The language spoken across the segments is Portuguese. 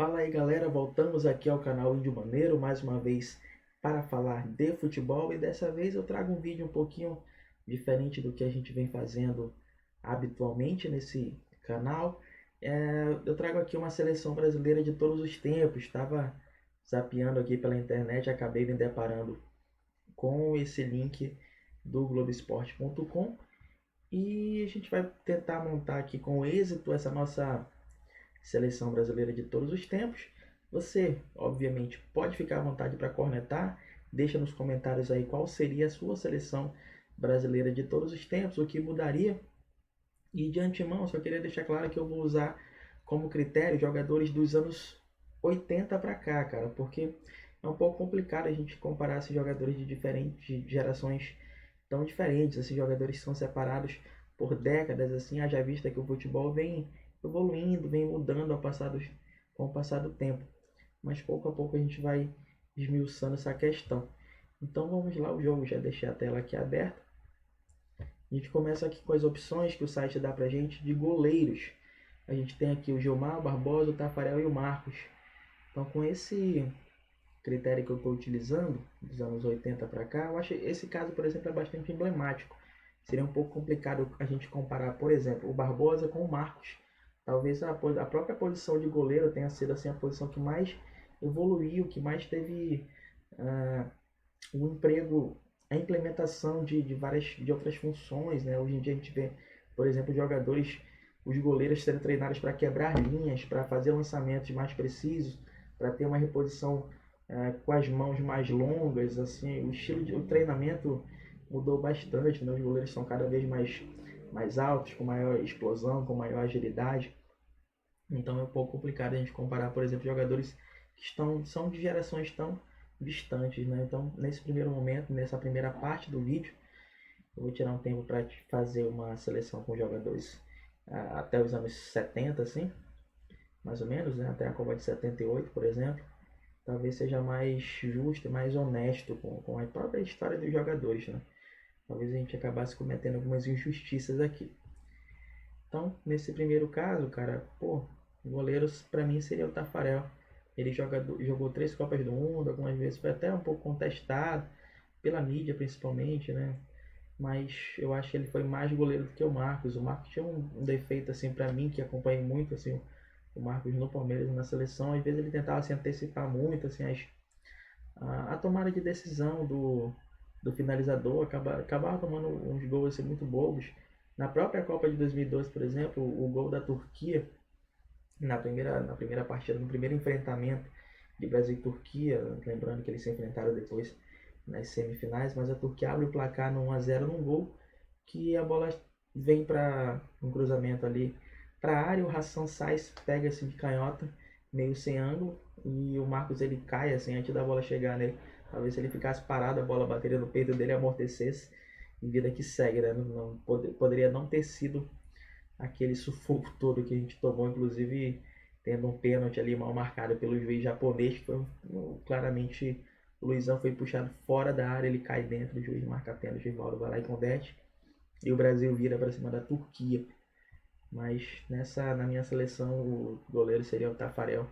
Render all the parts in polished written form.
Fala aí galera, voltamos aqui ao canal Índio Maneiro mais uma vez para falar de futebol e dessa vez eu trago um vídeo um pouquinho diferente do que a gente vem fazendo habitualmente nesse canal. Eu trago aqui uma seleção brasileira de todos os tempos. Estava zapeando aqui pela internet, acabei me deparando com esse link do Globoesporte.com e a gente vai tentar montar aqui com êxito essa nossa seleção brasileira de todos os tempos. Você, obviamente, pode ficar à vontade para cornetar. Deixa nos comentários aí qual seria a sua seleção brasileira de todos os tempos, o que mudaria. E de antemão, só queria deixar claro que eu vou usar como critério jogadores dos anos 80 para cá, cara, porque é um pouco complicado a gente comparar esses jogadores de diferentes gerações tão diferentes. Esses jogadores são separados por décadas, assim, haja vista que o futebol vem evoluindo, vem mudando com o passar do tempo. Mas pouco a pouco a gente vai esmiuçando essa questão. Então vamos lá, o jogo, já deixei a tela aqui aberta. A gente começa aqui com as opções que o site dá pra gente de goleiros. A gente tem aqui o Gilmar, o Barbosa, o Tafarel e o Marcos. Então com esse critério que eu estou utilizando, dos anos 80 para cá, eu acho esse caso, por exemplo, é bastante emblemático. Seria um pouco complicado a gente comparar, por exemplo, o Barbosa com o Marcos. Talvez a própria posição de goleiro tenha sido assim, a posição que mais evoluiu, que mais teve o emprego, a implementação de outras funções. Né? Hoje em dia a gente vê, por exemplo, jogadores, os goleiros sendo treinados para quebrar linhas, para fazer lançamentos mais precisos, para ter uma reposição com as mãos mais longas. Assim, o treinamento mudou bastante. Né? Os goleiros são cada vez mais altos, com maior explosão, com maior agilidade. Então é um pouco complicado a gente comparar, por exemplo, jogadores que são de gerações tão distantes. Né? Então, nesse primeiro momento, nessa primeira parte do vídeo, eu vou tirar um tempo para fazer uma seleção com jogadores até os anos 70, assim, mais ou menos, né? Até a Copa de 78, por exemplo. Talvez seja mais justo e mais honesto com a própria história dos jogadores. Né? Talvez a gente acabasse cometendo algumas injustiças aqui. Então, nesse primeiro caso, cara, pô, o goleiro para mim seria o Tafarel. Ele jogou 3 Copas do Mundo, algumas vezes foi até um pouco contestado, pela mídia principalmente, né? Mas eu acho que ele foi mais goleiro do que o Marcos. O Marcos tinha um defeito, assim, para mim, que acompanhei muito, assim, o Marcos no Palmeiras e na seleção. Às vezes ele tentava se antecipar muito, assim, a tomada de decisão do finalizador, acabava tomando uns gols assim, muito bobos. Na própria Copa de 2012, por exemplo, o gol da Turquia, na primeira partida, no primeiro enfrentamento de Brasil e Turquia, lembrando que eles se enfrentaram depois nas semifinais, mas a Turquia abre o placar no 1-0 num gol que a bola vem para um cruzamento ali para a área, o Hassan Sainz pega assim de canhota, meio sem ângulo, e o Marcos ele cai assim antes da bola chegar nele. Talvez se ele ficasse parado, a bola bateria no peito dele e amortecesse, e vida que segue, né? Poderia não ter sido aquele sufoco todo que a gente tomou, inclusive tendo um pênalti ali mal marcado pelo juiz japonês, que foi claramente o Luizão foi puxado fora da área, ele cai dentro, o juiz marca pênalti, o Rivaldo vai lá e converte, e o Brasil vira para cima da Turquia. Mas na minha seleção, o goleiro seria o Tafarel,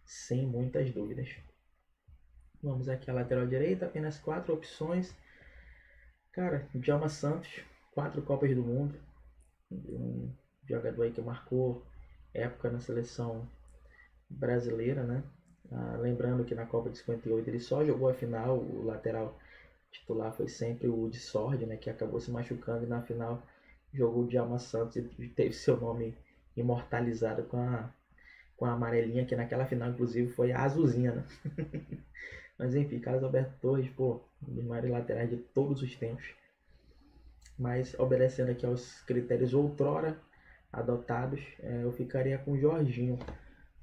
sem muitas dúvidas. Vamos aqui à lateral direita, apenas 4 opções. Cara, Djalma Santos, 4 Copas do Mundo, um jogador aí que marcou época na seleção brasileira, né? Lembrando que na Copa de 58 ele só jogou a final, o lateral titular foi sempre o de Sordi, né? Que acabou se machucando e na final jogou o Djalma Santos e teve seu nome imortalizado com a amarelinha, que naquela final inclusive foi a azulzinha, né? Mas enfim, Carlos Alberto Torres, pô, um dos maiores laterais de todos os tempos. Mas obedecendo aqui aos critérios outrora adotados, eu ficaria com o Jorginho.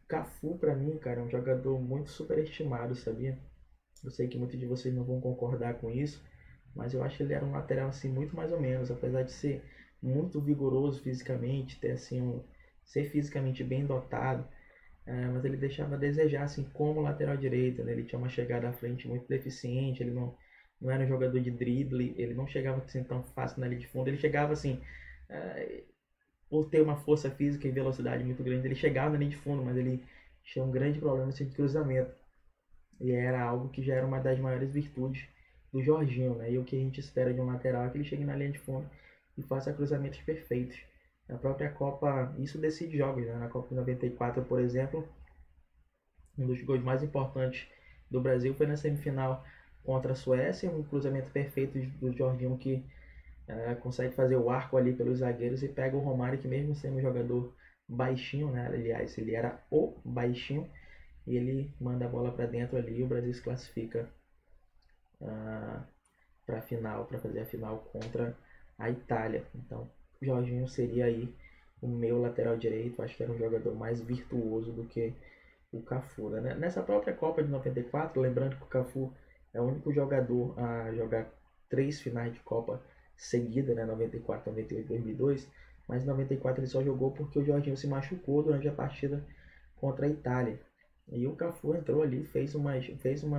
Cafu, pra mim, cara, é um jogador muito superestimado, sabia? Eu sei que muitos de vocês não vão concordar com isso, mas eu acho que ele era um lateral assim muito mais ou menos, apesar de ser muito vigoroso fisicamente, ter assim ser fisicamente bem dotado, mas ele deixava a desejar assim como lateral direito, né? Ele tinha uma chegada à frente muito deficiente, ele não era um jogador de drible, ele não chegava assim tão fácil na linha de fundo, ele chegava assim, por ter uma força física e velocidade muito grande, ele chegava na linha de fundo, mas ele tinha um grande problema assim, de cruzamento. E era algo que já era uma das maiores virtudes do Jorginho, né? E o que a gente espera de um lateral é que ele chegue na linha de fundo e faça cruzamentos perfeitos. Na própria Copa, isso decide jogos, né? Na Copa de 94, por exemplo, um dos gols mais importantes do Brasil foi na semifinal contra a Suécia, um cruzamento perfeito do Jorginho que consegue fazer o arco ali pelos zagueiros e pega o Romário, que mesmo sendo um jogador baixinho, né? Aliás, ele era o baixinho, e ele manda a bola para dentro ali e o Brasil se classifica para a final, para fazer a final contra a Itália. Então, o Jorginho seria aí o meu lateral direito. Acho que era um jogador mais virtuoso do que o Cafu. Né? Nessa própria Copa de 94, lembrando que o Cafu é o único jogador a jogar 3 finais de Copa seguida, né? 94, 98, 2002. Mas em 94 ele só jogou porque o Jorginho se machucou durante a partida contra a Itália. E o Cafu entrou ali,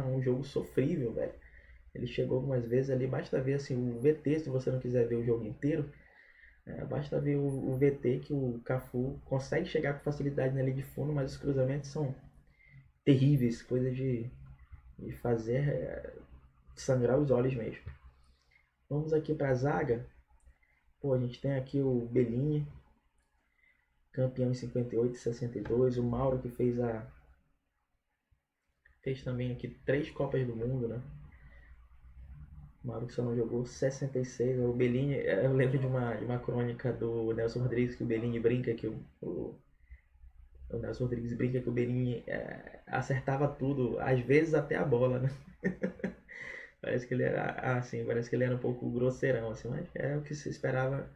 um jogo sofrível, velho. Ele chegou algumas vezes ali, basta ver assim, o VT, se você não quiser ver o jogo inteiro, basta ver o VT que o Cafu consegue chegar com facilidade na linha de fundo, mas os cruzamentos são terríveis, coisa de fazer sangrar os olhos mesmo. Vamos aqui para a zaga. Pô, a gente tem aqui o Bellini, campeão em 58 e 62, o Mauro que fez também aqui 3 Copas do Mundo, né? O Mauro que só não jogou 66. O Bellini, eu lembro de uma crônica do Nelson Rodrigues que o Bellini brinca que o Nelson Rodrigues brinca que o Bellini acertava tudo, às vezes até a bola, né? Parece que ele era assim, parece que ele era um pouco grosseirão, assim, mas é o que se esperava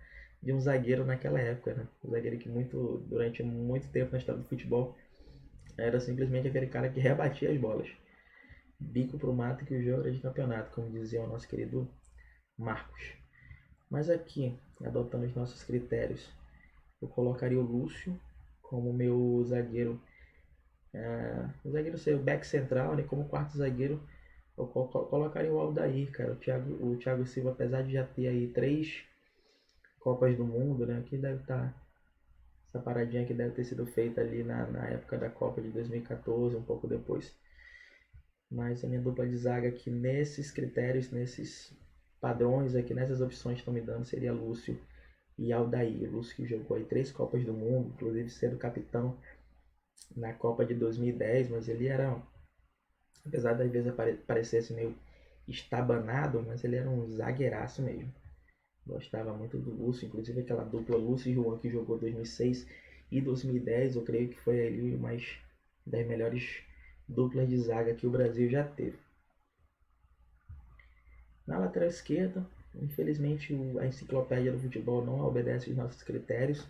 de um zagueiro naquela época, né? Um zagueiro que durante muito tempo na história do futebol era simplesmente aquele cara que rebatia as bolas. Bico pro mato que o jogo era de campeonato, como dizia o nosso querido Marcos. Mas aqui, adotando os nossos critérios, eu colocaria o Lúcio como meu zagueiro. O zagueiro ser o back central, né? Como quarto zagueiro, eu colocaria o Aldair, cara. O Thiago Silva, apesar de já ter aí 3 Copas do Mundo, né? Que deve estar. Essa paradinha que deve ter sido feita ali na época da Copa de 2014, um pouco depois. Mas a minha dupla de zaga aqui nesses critérios, nesses padrões aqui, nessas opções que estão me dando, seria Lúcio e Aldair. Lúcio que jogou aí 3 Copas do Mundo, inclusive sendo capitão na Copa de 2010, mas ele era, apesar das vezes parecesse meio estabanado, mas ele era um zagueiraço mesmo. Gostava muito do Lúcio, inclusive aquela dupla Lúcio e Juan que jogou 2006 e 2010, eu creio que foi ali mais das melhores duplas de zaga que o Brasil já teve. Na lateral esquerda, infelizmente a enciclopédia do futebol não obedece os nossos critérios.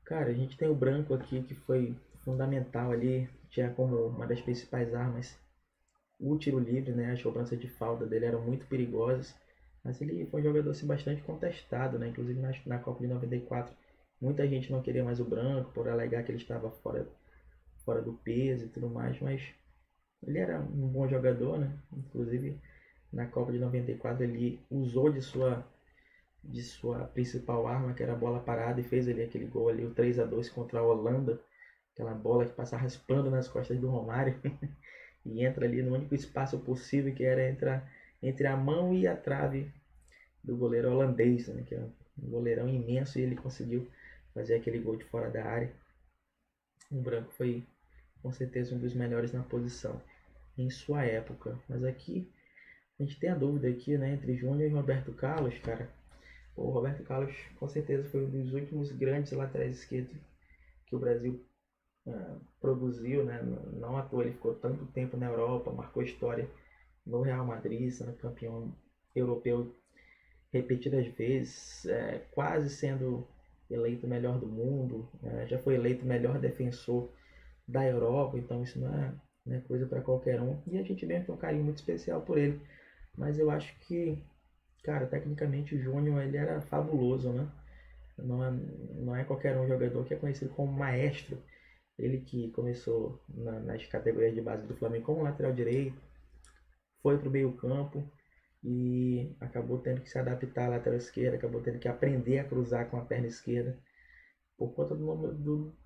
Cara, a gente tem o Branco aqui que foi fundamental ali, tinha como uma das principais armas o tiro livre, né? As cobranças de falta dele eram muito perigosas, mas ele foi um jogador assim, bastante contestado, né? Inclusive na Copa de 94, muita gente não queria mais o Branco por alegar que ele estava fora do peso e tudo mais, mas ele era um bom jogador, né? Inclusive na Copa de 94 ele usou de sua principal arma, que era a bola parada, e fez ali aquele gol ali, o 3-2 contra a Holanda, aquela bola que passa raspando nas costas do Romário e entra ali no único espaço possível, que era entre a mão e a trave do goleiro holandês, né, que é um goleirão imenso, e ele conseguiu fazer aquele gol de fora da área. O Branco foi com certeza um dos melhores na posição em sua época. Mas aqui a gente tem a dúvida aqui, né, entre Júnior e Roberto Carlos, cara. O Roberto Carlos com certeza foi um dos últimos grandes laterais esquerdos que o Brasil produziu, né? Não à toa ele ficou tanto tempo na Europa, marcou história no Real Madrid, sendo campeão europeu repetidas vezes, quase sendo eleito o melhor do mundo, já foi eleito o melhor defensor da Europa, então isso não é coisa para qualquer um. E a gente mesmo tem um carinho muito especial por ele. Mas eu acho que, cara, tecnicamente o Júnior ele era fabuloso, né? Não é qualquer um jogador que é conhecido como maestro. Ele que começou nas categorias de base do Flamengo como lateral direito, foi para o meio campo e acabou tendo que se adaptar à lateral esquerda, acabou tendo que aprender a cruzar com a perna esquerda. por conta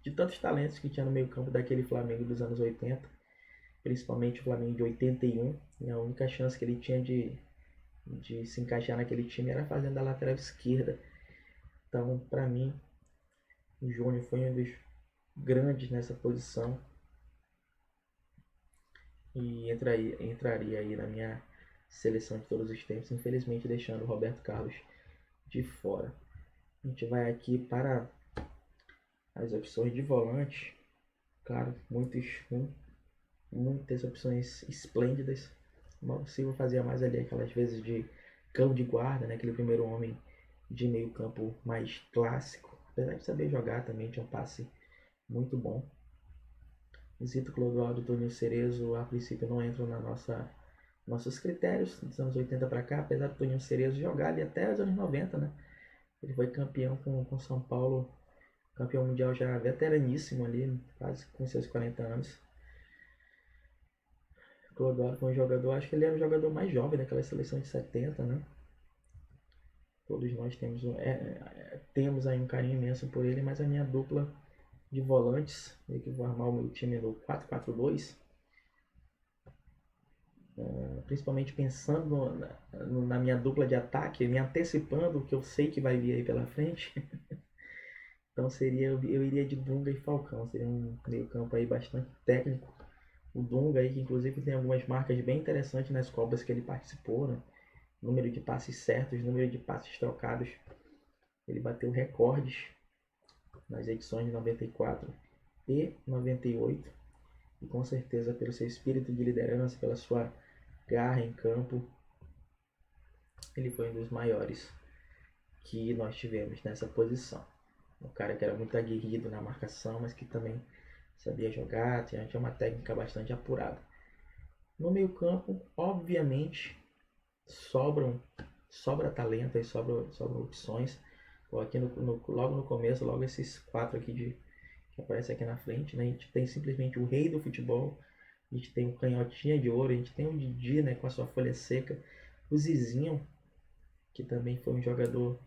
de tantos talentos que tinha no meio campo daquele Flamengo dos anos 80, principalmente o Flamengo de 81, e a única chance que ele tinha de se encaixar naquele time era fazendo a lateral esquerda. Então, para mim, o Júnior foi um dos grandes nessa posição e entraria aí na minha seleção de todos os tempos, infelizmente deixando o Roberto Carlos de fora. A gente vai aqui para as opções de volante. Claro, muitas opções esplêndidas. O Silva fazia mais ali aquelas vezes de cão de guarda, né? Aquele primeiro homem de meio campo mais clássico. Apesar de saber jogar também, tinha um passe muito bom. Zito, Clodoaldo, Toninho Cerezo, a princípio não entram nossos critérios dos anos 80 para cá, apesar do Toninho Cerezo jogar ali até os anos 90, né? Ele foi campeão com São Paulo, campeão mundial já veteraníssimo ali, quase com seus 40 anos. Clodoaldo foi um jogador, acho que ele era o jogador mais jovem daquela seleção de 70, né? Todos nós temos aí um carinho imenso por ele, mas a minha dupla de volantes, eu que vou armar o meu time no 4-4-2, principalmente pensando na minha dupla de ataque, me antecipando o que eu sei que vai vir aí pela frente. Então eu iria de Dunga e Falcão, seria um meio campo aí bastante técnico. O Dunga aí, que inclusive tem algumas marcas bem interessantes nas Copas que ele participou, né? Número de passes certos, número de passes trocados. Ele bateu recordes nas edições de 94 e 98. E com certeza pelo seu espírito de liderança, pela sua garra em campo, ele foi um dos maiores que nós tivemos nessa posição. Um cara que era muito aguerrido na marcação, mas que também sabia jogar, tinha uma técnica bastante apurada. No meio campo, obviamente, sobra talento e sobram opções. Aqui logo no começo, logo esses 4 aqui que aparecem aqui na frente, né? A gente tem simplesmente o rei do futebol, a gente tem o Canhotinha de Ouro, a gente tem o Didi, né, com a sua folha seca, o Zizinho, que também foi um jogador,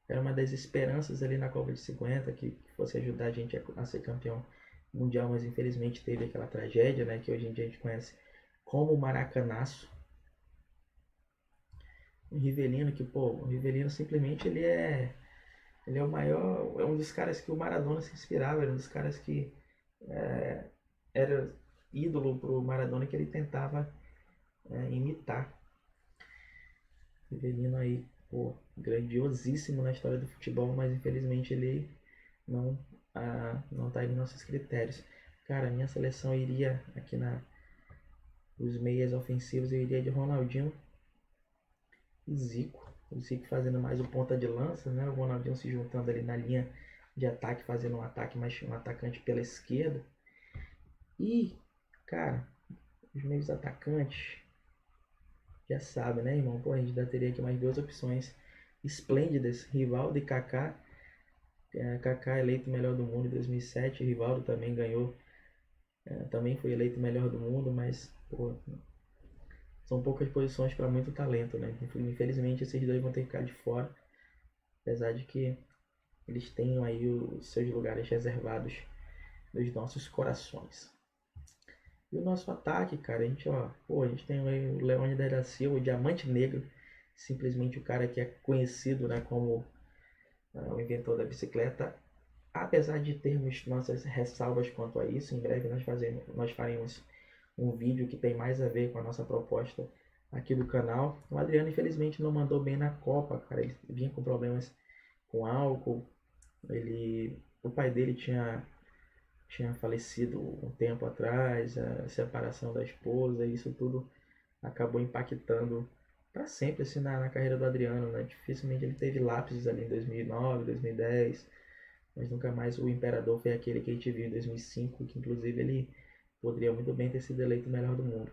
era uma das esperanças ali na Copa de 50, que fosse ajudar a gente a ser campeão mundial, mas infelizmente teve aquela tragédia, né, que hoje em dia a gente conhece como o Maracanaço. O Rivelino, o Rivelino simplesmente ele é o maior, é um dos caras que o Maradona se inspirava, era um dos caras que era ídolo pro Maradona, que ele tentava imitar. Rivelino aí, grandiosíssimo na história do futebol, mas infelizmente ele não tá aí nos nossos critérios. Cara, minha seleção iria aqui os meias ofensivos, eu iria de Ronaldinho e Zico. O Zico fazendo mais o ponta de lança, né? O Ronaldinho se juntando ali na linha de ataque, fazendo um ataque mais um atacante pela esquerda. E, cara, os meios atacantes, já sabe, né, irmão? Pô, a gente ainda teria aqui mais 2 opções esplêndidas, Rivaldo e Kaká. Kaká eleito melhor do mundo em 2007, Rivaldo também ganhou, também foi eleito melhor do mundo, mas pô, são poucas posições para muito talento, né? Infelizmente esses dois vão ter que ficar de fora, apesar de que eles tenham aí os seus lugares reservados nos nossos corações. E o nosso ataque, cara, a gente tem aí o Leônidas da Silva, o Diamante Negro, simplesmente o cara que é conhecido, né, como o inventor da bicicleta. Apesar de termos nossas ressalvas quanto a isso, em breve nós faremos um vídeo que tem mais a ver com a nossa proposta aqui do canal. O Adriano infelizmente não mandou bem na Copa, cara, ele vinha com problemas com álcool, o pai dele tinha falecido um tempo atrás, a separação da esposa, e isso tudo acabou impactando para sempre assim, na carreira do Adriano, né? Dificilmente ele teve lápis ali em 2009, 2010, mas nunca mais o Imperador foi aquele que a gente viu em 2005, que inclusive ele poderia muito bem ter sido eleito o melhor do mundo.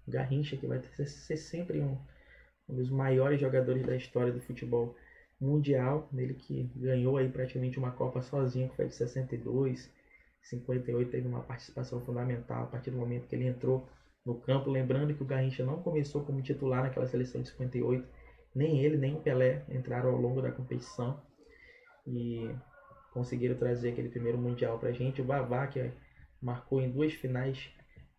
O Garrincha, que vai ser sempre um dos maiores jogadores da história do futebol mundial, ele que ganhou aí praticamente uma Copa sozinho, que foi de 62, 58 teve uma participação fundamental a partir do momento que ele entrou no campo, lembrando que o Garrincha não começou como titular naquela seleção de 58, nem ele nem o Pelé entraram ao longo da competição, e conseguiram trazer aquele primeiro Mundial pra gente. O Vavá, que marcou em 2 finais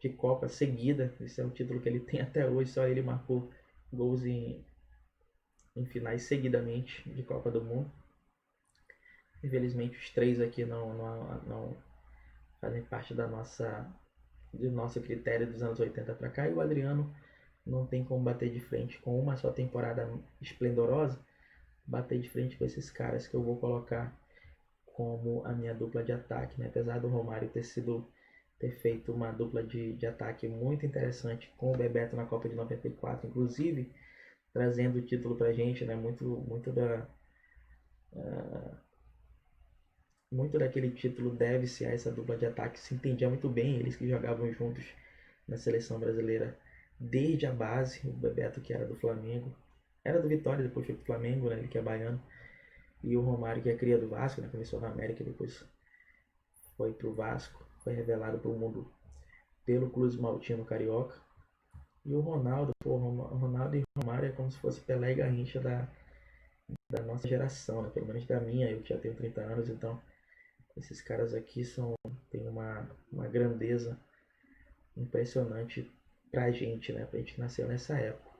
de Copa seguida. Esse é um título que ele tem até hoje, só ele marcou gols em finais seguidamente de Copa do Mundo. Infelizmente os 3 aqui não fazem parte do nosso critério dos anos 80 para cá, e o Adriano não tem como bater de frente com uma só temporada esplendorosa, bater de frente com esses caras que eu vou colocar como a minha dupla de ataque, né? Apesar do Romário ter feito uma dupla de ataque muito interessante com o Bebeto na Copa de 94, inclusive trazendo o título pra gente, né? Muito daquele título deve-se a essa dupla de ataque. Se entendia muito bem, eles que jogavam juntos na seleção brasileira desde a base. O Bebeto, que era do Flamengo, era do Vitória, depois foi pro Flamengo, né? Ele que é baiano. E o Romário, que é cria do Vasco, né? Começou na América e depois foi pro Vasco. Foi revelado pro mundo pelo Clube Maltino Carioca. E o Ronaldo, Ronaldo e Romário é como se fosse Pelé e Garrincha da nossa geração, né? Pelo menos da minha, eu que já tenho 30 anos, então esses caras aqui têm uma grandeza impressionante pra gente, né? Pra gente que nasceu nessa época.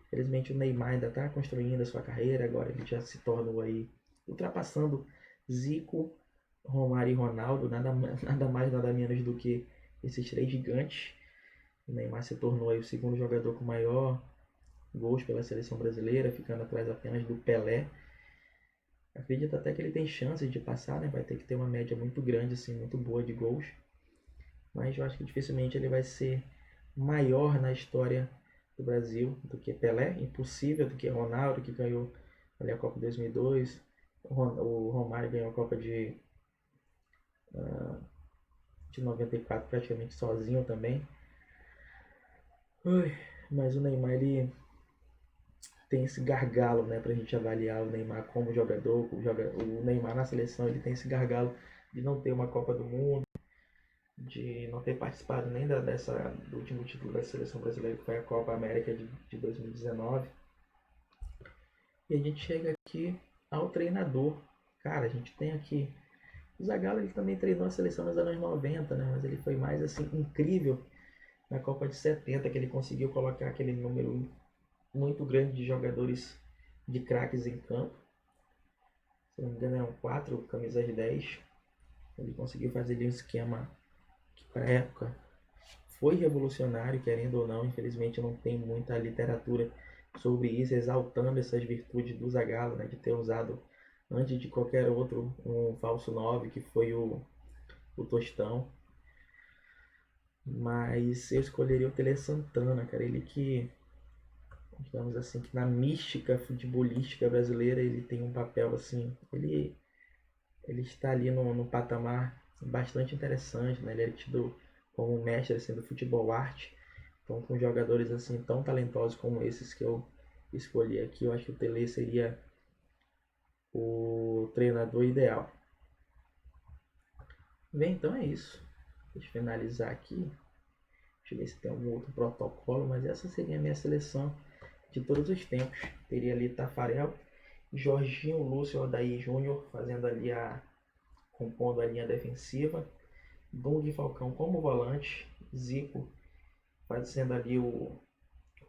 Infelizmente o Neymar ainda está construindo a sua carreira, agora ele já se tornou aí, ultrapassando Zico, Romário e Ronaldo, nada mais, nada menos do que esses 3 gigantes. O Neymar se tornou aí o segundo jogador com maior gols pela seleção brasileira, ficando atrás apenas do Pelé. Acredito até que ele tem chances de passar, né? Vai ter que ter uma média muito grande, assim, muito boa de gols. Mas eu acho que dificilmente ele vai ser maior na história do Brasil do que Pelé, impossível, do que Ronaldo, que ganhou ali a Copa de 2002, o Romário ganhou a Copa de 94 praticamente sozinho também. Mas o Neymar, ele tem esse gargalo, né, pra gente avaliar o Neymar como jogador. O Neymar na seleção, ele tem esse gargalo de não ter uma Copa do Mundo, de não ter participado nem do último título da seleção brasileira, que foi a Copa América de 2019. E a gente chega aqui ao treinador. Cara, a gente tem aqui o Zagallo, ele também treinou a seleção nos anos 90, né? Mas ele foi mais assim incrível na Copa de 70, que ele conseguiu colocar aquele número muito grande de jogadores, de craques em campo. Se não me engano, eram 4 camisas 10. Ele conseguiu fazer ali um esquema que para a época foi revolucionário, querendo ou não. Infelizmente não tem muita literatura sobre isso, exaltando essas virtudes do Zagallo, né, de ter usado antes de qualquer outro um falso 9, que foi o Tostão. Mas eu escolheria o Tele Santana, cara. Ele que, digamos assim, que na mística futebolística brasileira ele tem um papel assim, ele está ali no patamar bastante interessante, né? Ele é tido como um mestre assim, do futebol arte. Então, com jogadores assim tão talentosos como esses que eu escolhi aqui, eu acho que o Tele seria o treinador ideal. Bem, então é isso. Deixa eu finalizar aqui. Deixa eu ver se tem algum outro protocolo, mas essa seria a minha seleção de todos os tempos. Teria ali Tafarel, Jorginho, Lúcio, Odair Júnior fazendo ali compondo a linha defensiva, Dunga e Falcão como volante, Zico fazendo ali o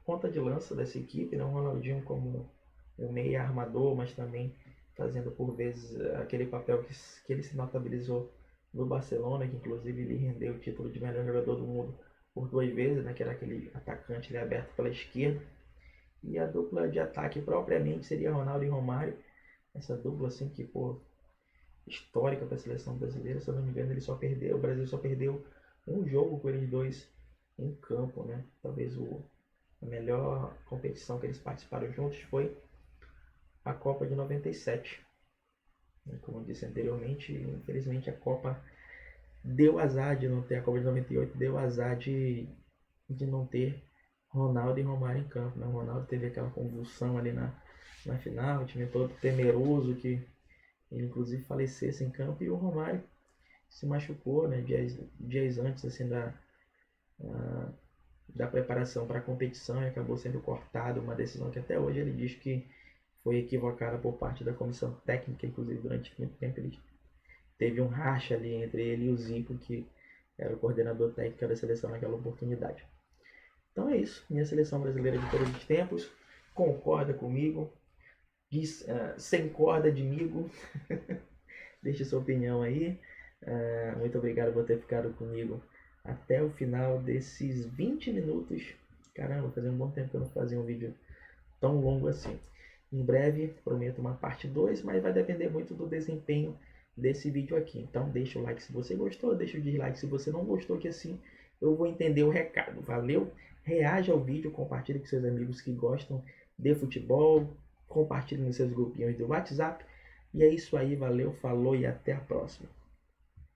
ponta de lança dessa equipe, né? O Ronaldinho como o meia armador, mas também fazendo por vezes aquele papel que ele se notabilizou no Barcelona, que inclusive ele rendeu o título de melhor jogador do mundo por 2 vezes, né? Que era aquele atacante ali, aberto pela esquerda. E a dupla de ataque propriamente seria Ronaldo e Romário. Essa dupla assim que, pô, histórica para a seleção brasileira. Se eu não me engano, o Brasil só perdeu um jogo com eles dois em campo, né? Talvez a melhor competição que eles participaram juntos foi a Copa de 97. Como eu disse anteriormente, infelizmente a Copa deu azar de não ter a Copa de 98, deu azar de não ter Ronaldo e Romário em campo, né? O Ronaldo teve aquela convulsão ali na final, o time todo temeroso que ele inclusive falecesse em campo, e o Romário se machucou, né, dias antes assim da preparação para a competição, e acabou sendo cortado, uma decisão que até hoje ele diz que foi equivocada por parte da comissão técnica. Inclusive durante muito tempo teve um racha ali entre ele e o Zico, que era o coordenador técnico da seleção naquela oportunidade. Então é isso, minha seleção brasileira de todos os tempos. Concorda comigo? Diz, sem corda de migo. Deixe sua opinião aí. Muito obrigado por ter ficado comigo até o final desses 20 minutos. Caramba, fazia um bom tempo que eu não fazia um vídeo tão longo assim. Em breve prometo uma parte 2, mas vai depender muito do desempenho desse vídeo aqui. Então deixa o like se você gostou, deixa o dislike se você não gostou, que assim eu vou entender o recado. Valeu? Reaja ao vídeo, compartilhe com seus amigos que gostam de futebol, compartilhe nos seus grupinhos do WhatsApp. E é isso aí, valeu, falou e até a próxima.